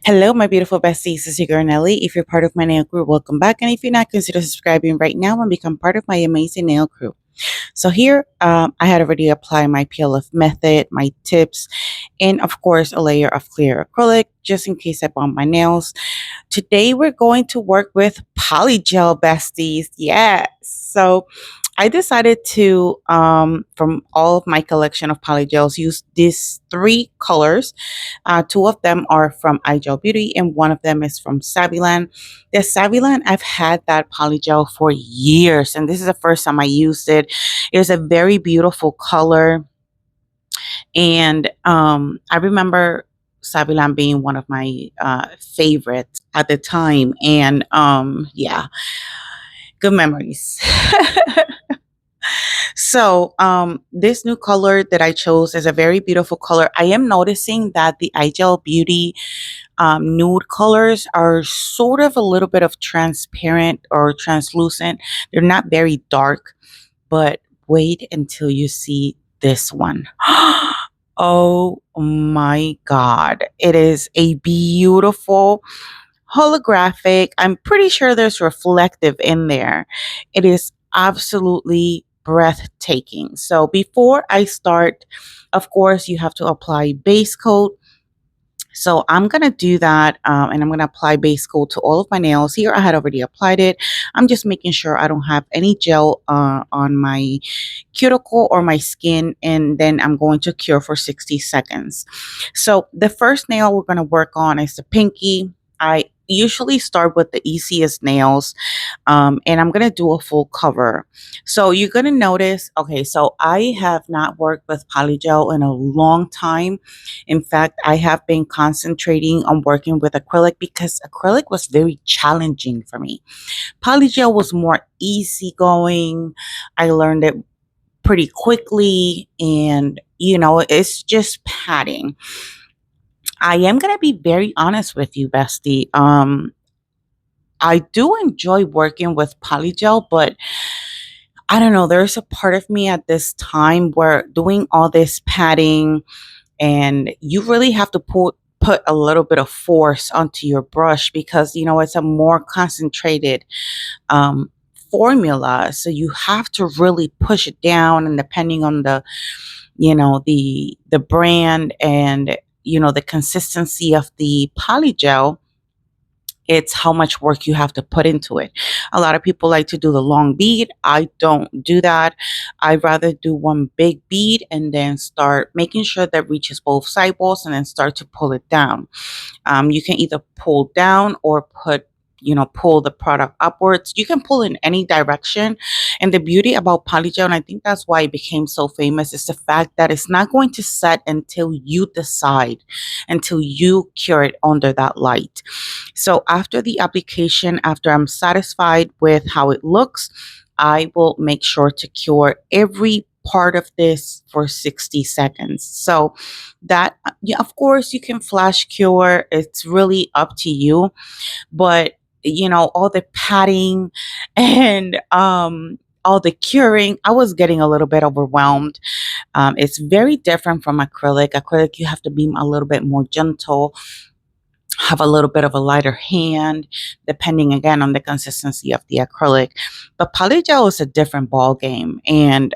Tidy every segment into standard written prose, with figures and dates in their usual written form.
Hello, my beautiful besties. This is your girl Nelly. If you're part of my nail crew, welcome back. And if you're not, consider subscribing right now and become part of my amazing nail crew. So here, I had already applied my PLF method, my tips, and of course, a layer of clear acrylic just in case I bump my nails. Today, we're going to work with Polygel, besties. Yes. So I decided to, from all of my collection of polygels, use these three colors. Two of them are from iGel Beauty, and one of them is from Saviland. The Saviland, I've had that polygel for years, and this is the first time I used it. It's a very beautiful color, and I remember Saviland being one of my favorites at the time, and yeah, good memories. So, this new color that I chose is a very beautiful color. I am noticing that the iGel Beauty nude colors are sort of a little bit of transparent or translucent. They're not very dark, but wait until you see this one. Oh my God. It is a beautiful holographic. I'm pretty sure there's reflective in there. It is absolutely breathtaking. So before I start, of course, you have to apply base coat. So I'm going to do that, and I'm going to apply base coat to all of my nails. Here I had already applied it. I'm just making sure I don't have any gel on my cuticle or my skin, and then I'm going to cure for 60 seconds. So the first nail we're going to work on is the pinky. I usually start with the easiest nails, and I'm going to do a full cover. So you're going to notice, okay, so I have not worked with polygel in a long time. In fact, I have been concentrating on working with acrylic because acrylic was very challenging for me. Polygel was more easygoing. I learned it pretty quickly, and it's just padding. I am going to be very honest with you, bestie. I do enjoy working with polygel, but I don't know, there's a part of me at this time where doing all this padding, and you really have to put a little bit of force onto your brush because it's a more concentrated um, formula, so you have to really push it down, and depending on the brand and the consistency of the polygel, it's how much work you have to put into it. A lot of people like to do the long bead. I don't do that. I'd rather do one big bead and then start making sure that reaches both sidewalls and then start to pull it down. You can either pull down or pull the product upwards. You can pull in any direction. And the beauty about polygel, and I think that's why it became so famous, is the fact that it's not going to set until you decide, until you cure it under that light. So after the application, after I'm satisfied with how it looks, I will make sure to cure every part of this for 60 seconds. So that, yeah, of course, you can flash cure. It's really up to you. But all the padding and all the curing, I was getting a little bit overwhelmed. It's very different from acrylic. Acrylic, you have to be a little bit more gentle, have a little bit of a lighter hand, depending again on the consistency of the acrylic. But polygel is a different ball game, and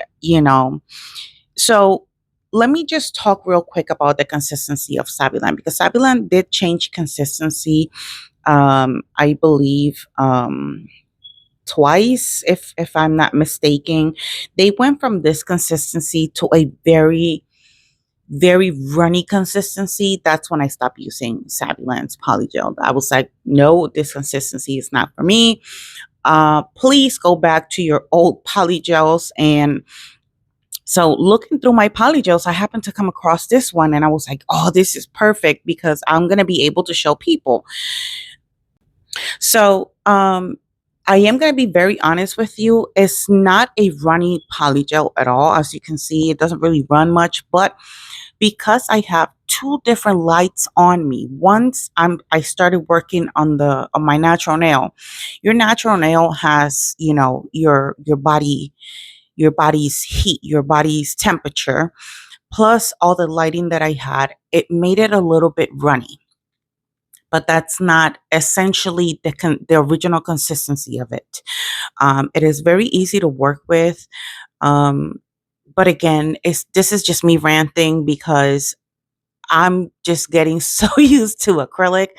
so let me just talk real quick about the consistency of Saviland, because Saviland did change consistency. I believe twice, if I'm not mistaken. They went from this consistency to a very very runny consistency. That's when I stopped using Saviland's polygel. I was like, no, this consistency is not for me. Please go back to your old polygels. And so looking through my polygels, I happened to come across this one, and I was like, oh, this is perfect because I'm going to be able to show people. So, I am going to be very honest with you. It's not a runny polygel at all. As you can see, it doesn't really run much, but because I have two different lights on me. Once I started working on my natural nail. Your natural nail has, your body's heat, your body's temperature, plus all the lighting that I had. It made it a little bit runny. but that's not essentially the original consistency of it. It is very easy to work with. Um, but again, this is just me ranting because I'm just getting so used to acrylic.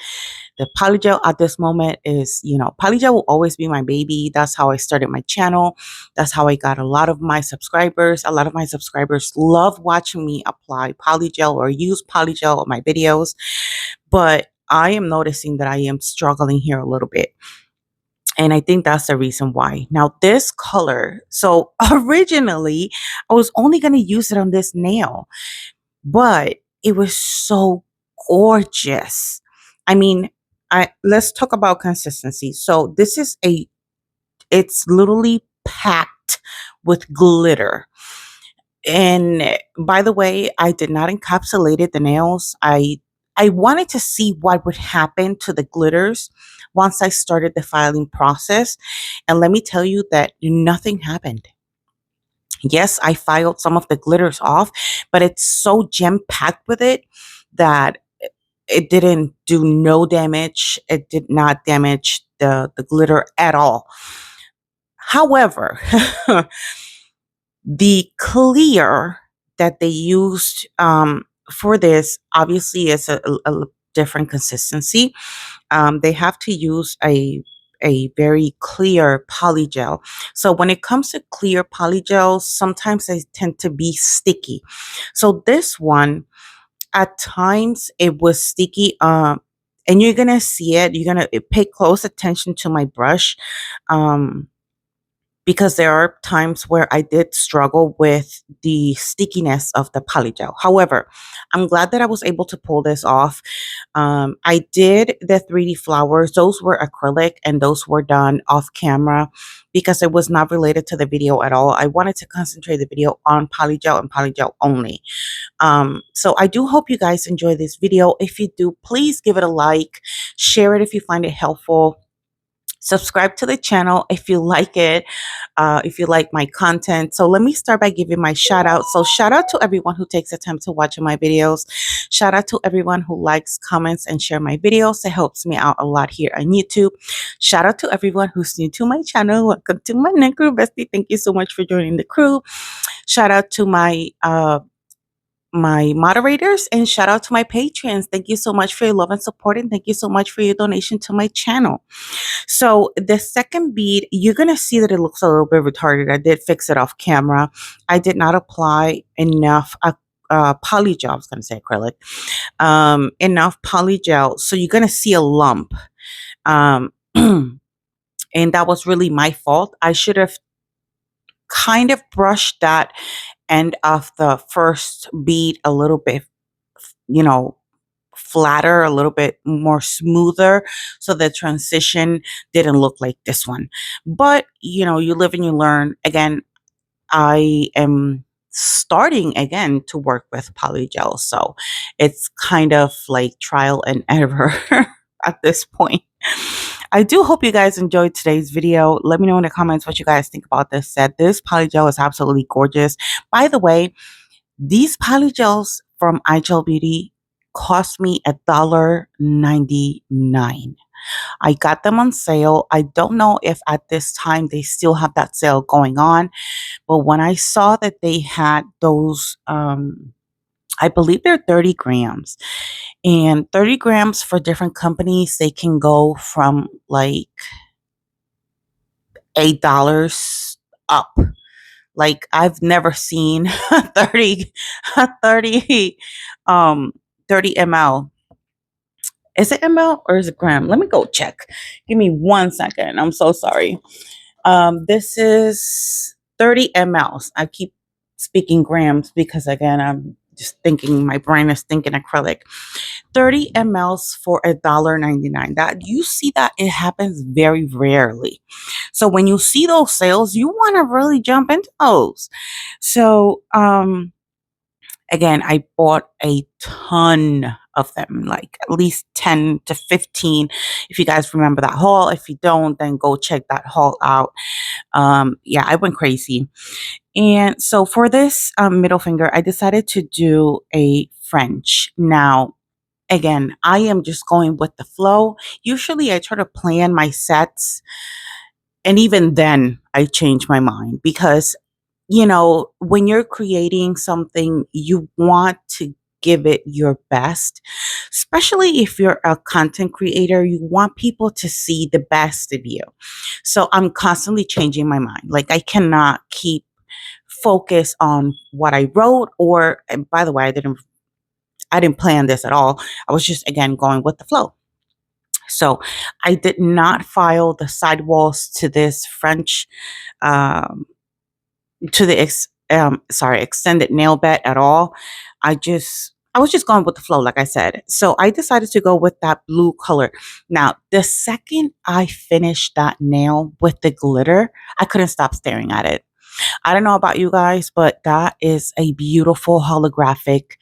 The polygel at this moment is, polygel will always be my baby. That's how I started my channel. That's how I got a lot of my subscribers. A lot of my subscribers love watching me apply polygel or use polygel on my videos. But I am noticing that I am struggling here a little bit. And I think that's the reason why. Now, this color, so originally I was only going to use it on this nail, but it was so gorgeous. I mean, let's talk about consistency. So this is it's literally packed with glitter. And by the way, I did not encapsulate the nails. I wanted to see what would happen to the glitters once I started the filing process. And let me tell you that nothing happened. Yes, I filed some of the glitters off, but it's so jam packed with it that it didn't do no damage. It did not damage the glitter at all. However, the clear that they used for this obviously is a different consistency. They have to use a very clear polygel. So when it comes to clear polygels, sometimes they tend to be sticky. So this one, at times it was sticky. And you're gonna see it. You're gonna pay close attention to my brush. Because there are times where I did struggle with the stickiness of the polygel. However, I'm glad that I was able to pull this off. I did the 3D flowers. Those were acrylic and those were done off camera because it was not related to the video at all. I wanted to concentrate the video on polygel and polygel only. So I do hope you guys enjoy this video. If you do, please give it a like, share it if you find it helpful. Subscribe to the channel if you like it, if you like my content. So let me start by giving my shout out. So shout out to everyone who takes the time to watch my videos. Shout out to everyone who likes, comments, and share my videos. It helps me out a lot here on YouTube. Shout out to everyone who's new to my channel. Welcome to my new crew, bestie. Thank you so much for joining the crew. Shout out to my moderators, and shout out to my patrons. Thank you so much for your love and support, and thank you so much for your donation to my channel. So the second bead, you're going to see that it looks a little bit retarded. I did fix it off camera. I did not apply enough polygel. I was going to say acrylic. Enough polygel. So you're going to see a lump. And that was really my fault. I should have kind of brushed that end of the first bead a little bit, flatter, a little bit more smoother, so the transition didn't look like this one. But you live and you learn. Again, I am starting again to work with polygel, so it's kind of like trial and error at this point. I do hope you guys enjoyed today's video. Let me know in the comments what you guys think about this set. This polygel is absolutely gorgeous. By the way, these polygels from iGel Beauty cost me $1.99. I got them on sale. I don't know if at this time they still have that sale going on, but when I saw that they had those, I believe they're 30 grams, and 30 grams for different companies, they can go from like $8 up. Like I've never seen 30, 30, 30 ml. Is it ml or is it gram? Let me go check. Give me 1 second. I'm so sorry. This is 30 mLs. I keep speaking grams because again, I'm just thinking, my brain is thinking acrylic. 30 mLs for $1.99. That you see that it happens very rarely. So when you see those sales, you want to really jump into those. So again, I bought a ton of them, like at least 10 to 15. If you guys remember that haul, if you don't, then go check that haul out. Yeah, I went crazy. And so for this middle finger, I decided to do a French. Now, again, I am just going with the flow. Usually I try to plan my sets, and even then I change my mind because, when you're creating something, you want to give it your best, especially if you're a content creator. You want people to see the best of you. So I'm constantly changing my mind. Like, I cannot keep focus on what I wrote, or, and by the way, I didn't plan this at all. I was just, again, going with the flow. So I did not file the sidewalls to this French, um, to the extended nail bed at all. I was just going with the flow, like I said. So I decided to go with that blue color. Now, the second I finished that nail with the glitter, I couldn't stop staring at it. I don't know about you guys, but that is a beautiful holographic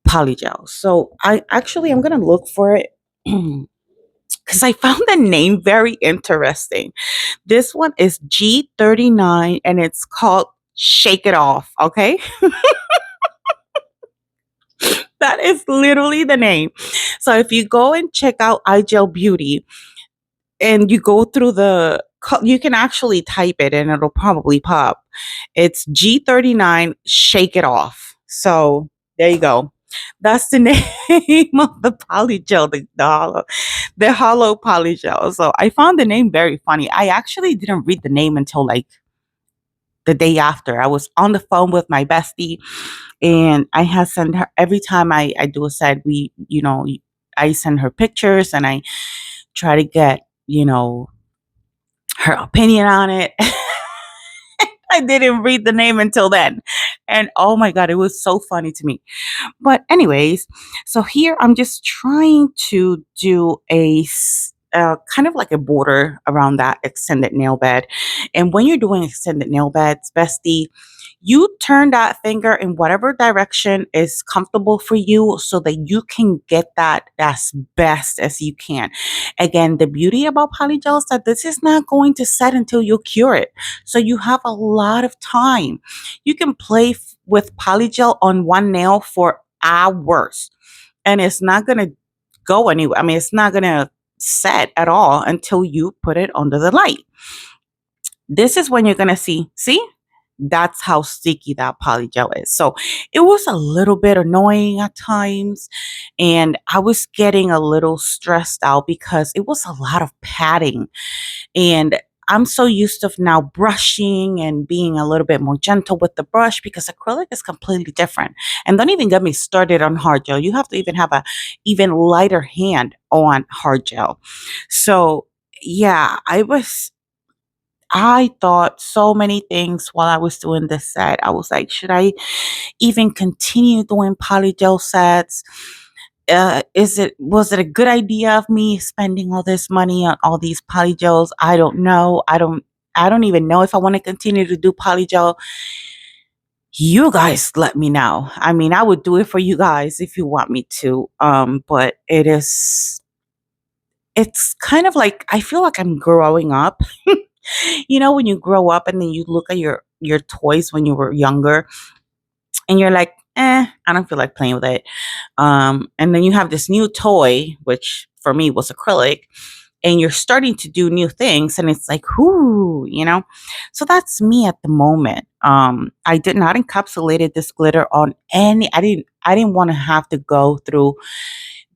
polygel. So I'm gonna look for it because I found the name very interesting. This one is G39 and it's called Shake It Off. Okay. That is literally the name. So if you go and check out iGel Beauty and you go through you can actually type it and it'll probably pop. It's G39 Shake It Off. So there you go. That's the name of the polygel, the hollow polygel. So I found the name very funny. I actually didn't read the name until like the day after. I was on the phone with my bestie, and I had sent her every time I do a set. I send her pictures and I try to get her opinion on it. I didn't read the name until then, and oh my god, it was so funny to me. But anyways, so here I'm just trying to do kind of like a border around that extended nail bed. And when you're doing extended nail beds, bestie, you turn that finger in whatever direction is comfortable for you so that you can get that as best as you can. Again, the beauty about polygel is that this is not going to set until you cure it. So you have a lot of time. You can play with polygel on one nail for hours and it's not going to go anywhere. I mean, it's not going to set at all until you put it under the light. This is when you're going to see, that's how sticky that polygel is. So it was a little bit annoying at times, and I was getting a little stressed out because it was a lot of patting, and I'm so used to now brushing and being a little bit more gentle with the brush because acrylic is completely different. And don't even get me started on hard gel. You have to even have a even lighter hand on hard gel. So yeah, I thought so many things while I was doing this set. I was like, should I even continue doing polygel sets? Was it a good idea of me spending all this money on all these polygels? I don't know. I don't even know if I want to continue to do polygel. You guys let me know. I mean, I would do it for you guys if you want me to. But it's kind of like I feel like I'm growing up. When you grow up and then you look at your toys when you were younger and you're like, I don't feel like playing with it. And then you have this new toy, which for me was acrylic, and you're starting to do new things and it's like, whoo. So that's me at the moment. I did not encapsulate this glitter on any, I didn't want to have to go through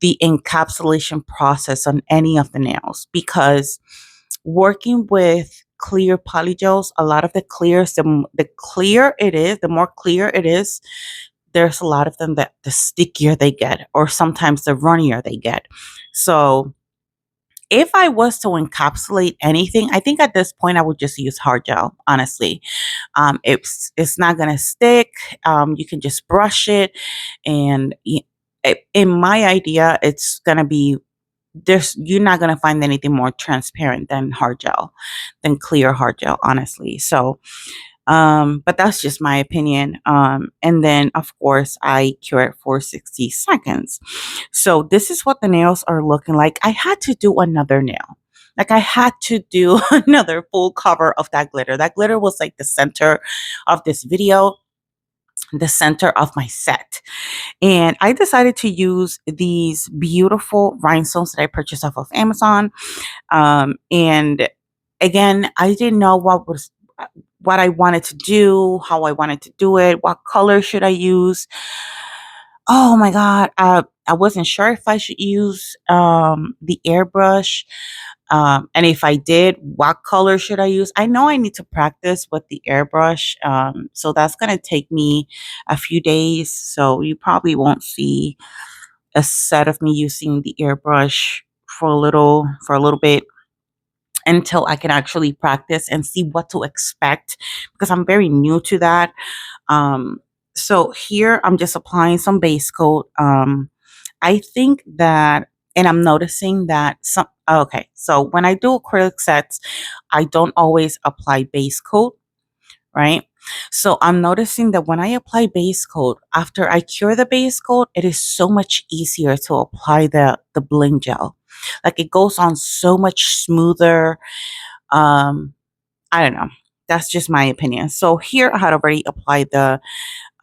the encapsulation process on any of the nails because working with clear polygels, a lot of the clears, the clear it is, the more clear it is, there's a lot of them that the stickier they get, or sometimes the runnier they get. So if I was to encapsulate anything, I think at this point I would just use hard gel, honestly. It's not gonna stick. You can just brush it, and in my idea, it's gonna be you're not going to find anything more transparent than hard gel, than clear hard gel, honestly. So but that's just my opinion. And then of course I cure it for 60 seconds. So this is what the nails are looking like. I had to do another nail. Like, I had to do another full cover of that glitter. That glitter was like the center of this video. the center of my set. And I decided to use these beautiful rhinestones that I purchased off of Amazon. And again, I didn't know what I wanted to do, how I wanted to do it, what color should I use. Oh my God. I wasn't sure if I should use the airbrush. And if I did, what color should I use? I know I need to practice with the airbrush. So that's going to take me a few days. So you probably won't see a set of me using the airbrush for a little bit until I can actually practice and see what to expect because I'm very new to that. Um, so here I'm just applying some base coat. I think that, and I'm noticing that okay, so when I do acrylic sets, I don't always apply base coat, right? So I'm noticing that when I apply base coat, after I cure the base coat, it is so much easier to apply the bling gel. Like it goes on so much smoother. Um, I don't know. That's just my opinion. So here I had already applied the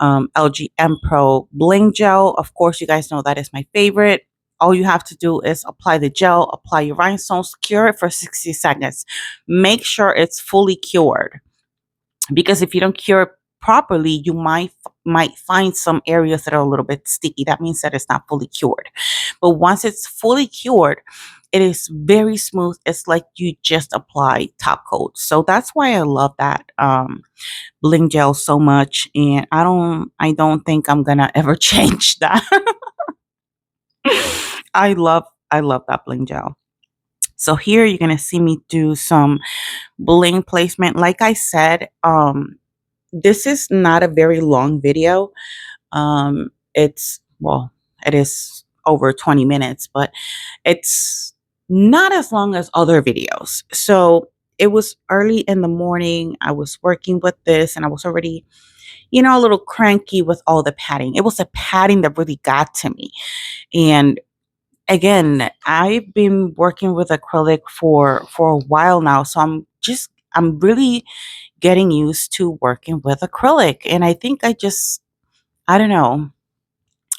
LGNPRO bling gel. Of course, you guys know that is my favorite. All you have to do is apply the gel, apply your rhinestones, cure it for 60 seconds. Make sure it's fully cured because if you don't cure it properly, you might find some areas that are a little bit sticky. That means that it's not fully cured. But once it's fully cured, it is very smooth. It's like you just apply top coat. So that's why I love that bling gel so much, and I don't think I'm gonna ever change that. I love that bling gel. So here you're gonna see me do some bling placement. Like I said, this is not a very long video. It's well, it is over 20 minutes, but it's not as long as other videos. So it was early in the morning. I was working with this and I was already, a little cranky with all the padding. It was the padding that really got to me. And again, I've been working with acrylic for a while now, so I'm really getting used to working with acrylic. And I think I don't know.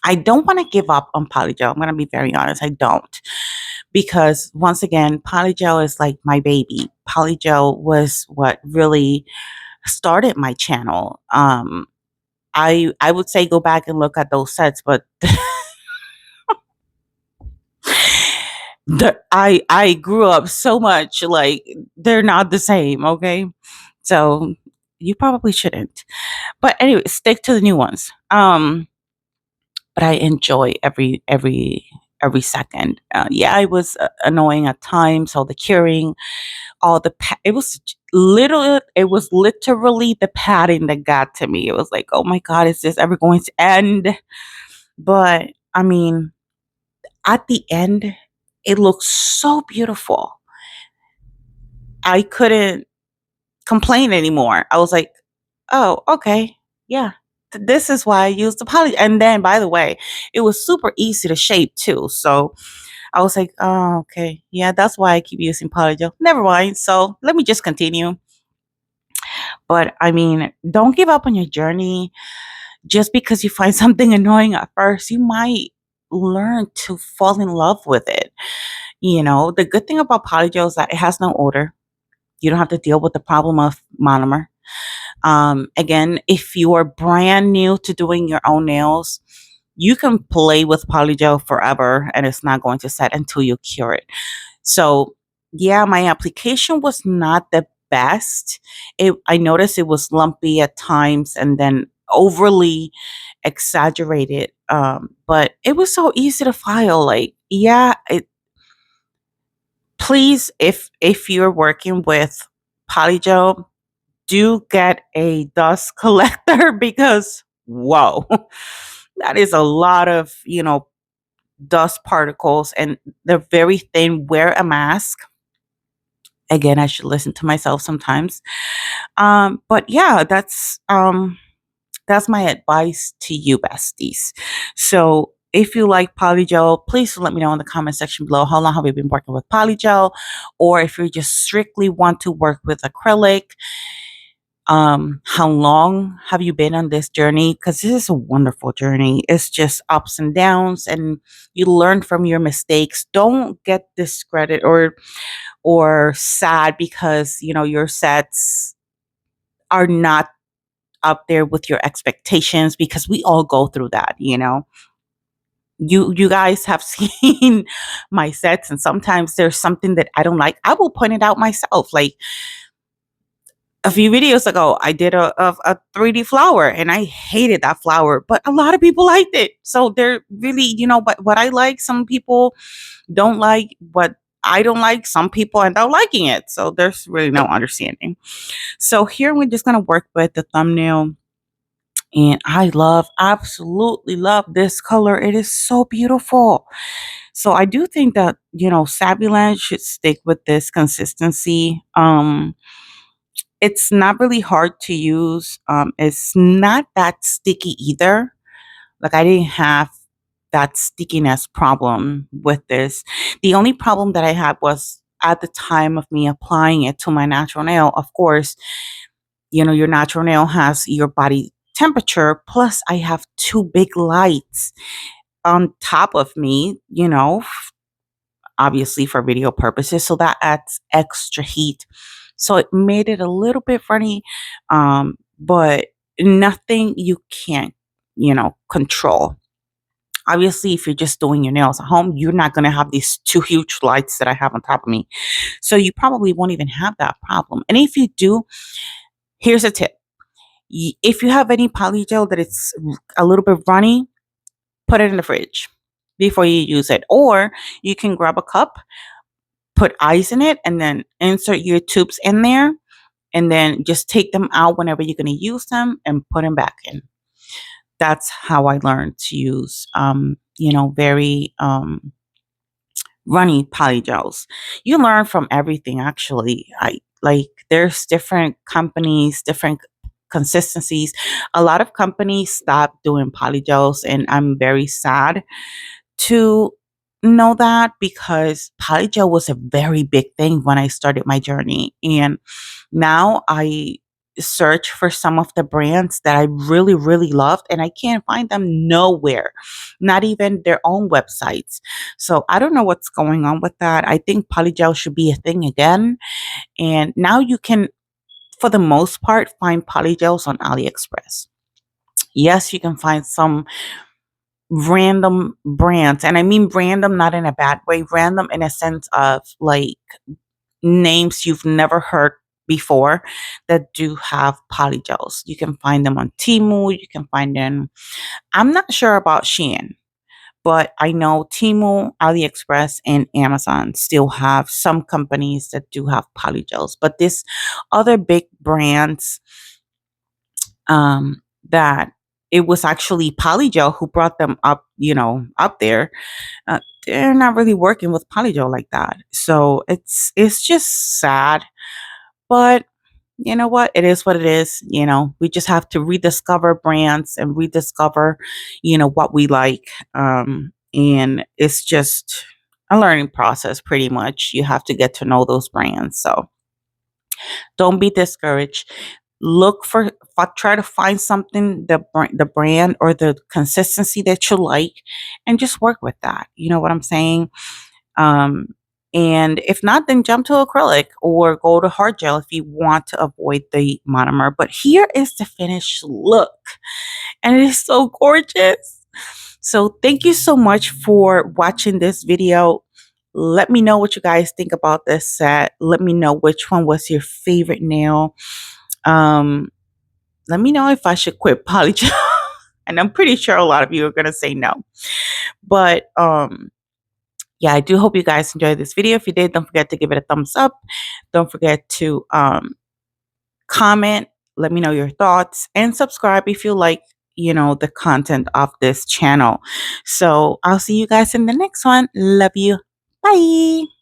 I don't want to give up on polygel. I'm going to be very honest. I don't. Because once again, polygel is like my baby. Polygel was what really started my channel. I would say go back and look at those sets, but I grew up so much like they're not the same, okay? So you probably shouldn't. But anyway, stick to the new ones. But I enjoy every second. Yeah, it was annoying at times. All the curing, it was literally the padding that got to me. It was like, oh my God, is this ever going to end? But I mean, at the end, it looks so beautiful. I couldn't complain anymore. I was like, oh, okay, yeah. This is why I used the poly. And then, by the way, it was super easy to shape too. So I was like, oh, okay, yeah, that's why I keep using polygel. Never mind. So let me just continue. But I mean, don't give up on your journey just because you find something annoying at first. You might learn to fall in love with it. The good thing about polygel is that it has no odor. You don't have to deal with the problem of monomer. Again, if you are brand new to doing your own nails, you can play with polygel forever and it's not going to set until you cure it. So yeah, my application was not the best. I noticed it was lumpy at times and then overly exaggerated. But it was so easy to file. Like, yeah, please, if you're working with polygel, do get a dust collector because whoa, that is a lot of, dust particles and they're very thin. Wear a mask. Again, I should listen to myself sometimes. But yeah, that's my advice to you besties. So if you like polygel, please let me know in the comment section below how long have you been working with polygel, or if you just strictly want to work with acrylic. How long have you been on this journey? Because this is a wonderful journey. It's just ups and downs, and you learn from your mistakes. Don't get discredited or sad because your sets are not up there with your expectations, because we all go through that. You guys have seen my sets, and sometimes there's something that I don't like. I will point it out myself. Like a few videos ago, I did a 3D flower, and I hated that flower, but a lot of people liked it. So they're really, what I like, some people don't like. What I don't like, some people end up liking it. So there's really no understanding. So here we're just going to work with the thumbnail. And I absolutely love this color. It is so beautiful. So I do think that, Sabuland should stick with this consistency. It's not really hard to use. It's not that sticky either. Like, I didn't have that stickiness problem with this. The only problem that I had was at the time of me applying it to my natural nail. Of course, your natural nail has your body temperature, plus I have two big lights on top of me, obviously for video purposes, so that adds extra heat. So it made it a little bit funny, but nothing you can't, control. Obviously, if you're just doing your nails at home, you're not going to have these two huge lights that I have on top of me. So you probably won't even have that problem. And if you do, here's a tip. If you have any polygel that it's a little bit runny, put it in the fridge before you use it. Or you can grab a cup, put ice in it, and then insert your tubes in there, and then just take them out whenever you're going to use them and put them back in. That's how I learned to use, very runny polygels. You learn from everything, actually. There's different companies, different consistencies. A lot of companies stopped doing polygels, and I'm very sad to know that, because polygel was a very big thing when I started my journey. And now I search for some of the brands that I really, really loved, and I can't find them nowhere, not even their own websites. So I don't know what's going on with that. I think polygel should be a thing again. And now you can, for the most part, find polygels on AliExpress. Yes, you can find some random brands, and I mean random not in a bad way, random in a sense of like names you've never heard before, that do have polygels. You can find them on Temu, you can find them, I'm not sure about Shein, but I know Temu, AliExpress, and Amazon still have some companies that do have polygels. But this other big brands, that it was actually polygel who brought them up, up there. They're not really working with polygel like that. So it's just sad. But you know what? It is what it is. We just have to rediscover brands and rediscover, what we like. And it's just a learning process, pretty much. You have to get to know those brands. So don't be discouraged. Look for, try to find something, the brand or the consistency that you like, and just work with that. You know what I'm saying? Um, and if not, then jump to acrylic or go to hard gel if you want to avoid the monomer. But here is the finished look, and it is so gorgeous. So thank you so much for watching this video. Let me know what you guys think about this set. Let me know which one was your favorite nail. Um, Let me know if I should quit polygel. And I'm pretty sure a lot of you are going to say no. But yeah, I do hope you guys enjoyed this video. If you did, don't forget to give it a thumbs up. Don't forget to comment. Let me know your thoughts, and subscribe if you like, the content of this channel. So I'll see you guys in the next one. Love you. Bye.